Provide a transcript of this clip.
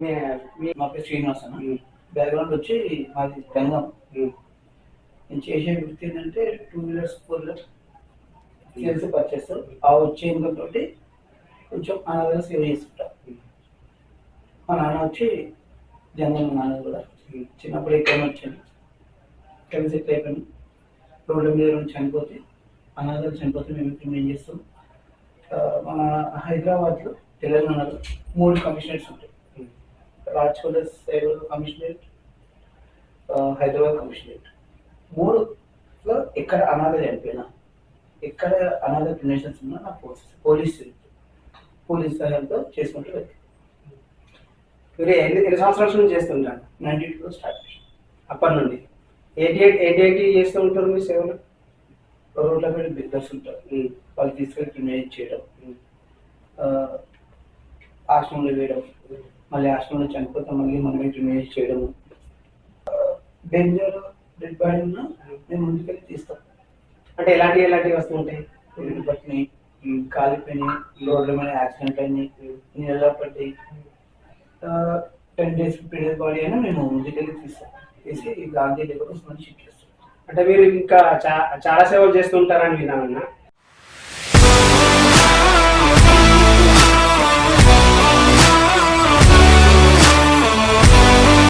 మా పేరు శ్రీనివాస్ అన్న. బ్యాక్గ్రౌండ్ వచ్చి మాది తెలంగాణ. నేను చేసే వృత్తి ఏంటంటే 2 వీలర్స్ 4 వీలర్స్ సేల్స్ పర్చేస్. ఆ వచ్చే ఇన్కమ్ తోటి కొంచెం అనాథగా సేవ్ చేసుకుంటా. మా నాన్న వచ్చి జనరల్ నాన్న కూడా చిన్నప్పుడు ఇక్కడ వచ్చింది, ఇక్కడ సెటిల్ అయిపోయాను. రోడ్ల మీద చనిపోతే అనాథలు చనిపోతే మేము ఇప్పుడు ఏం చేస్తాం, మన హైదరాబాద్లో తెలంగాణలో 3 కమిషనరేట్స్ ఉంటాయి. Rajkot cyber commissionerate, Hyderabad commissionerate. 3లో ఎక్కడ అనాథ చనిపోయినా, ఎక్కడ అనాథ డొనేషన్స్ ఉన్నా నా పోలీస్ సహాయంతో చేసుకుంటూ వెళ్తాను. మీరు ఎన్ని సంవత్సరాల నుంచి చేస్తుంటారు? 92లో స్టార్ట్ చేసాను. అప్పటి నుండి ఏంటి చేస్తూ ఉంటారు మీ సేవలు? రోడ్ల మీద బిగ్గర్స్ ఉంటారు, వాళ్ళు తీసుకెళ్ళి క్రిమినైజ్ చేయడం, ఆశ్రమంలో వేయడం, మళ్ళీ ఆశ్రమంలో చనిపోతే మళ్ళీ మనమే క్రిమినైజ్ చేయడము. డేంజర్ డెడ్ బాడీ ఉన్నా మేము ముందుకెళ్ళి తీస్తాం. అంటే ఎలాంటివి వస్తూ ఉంటాయి? పట్టినాయి, కాలిపోయినాయి, రోడ్ల మీద యాక్సిడెంట్ అయినాయి, నీళ్ళ పడ్డాయి, 10 days 15 days బాడీ అయినా మేము ముందుకెళ్ళి తీస్తాం. తీసి గాంధీ దగ్గర షిఫ్ట్ చేస్తాం. అంటే మీరు ఇంకా చాలా సేవలు చేస్తూ ఉంటారని విన్నామన్నా.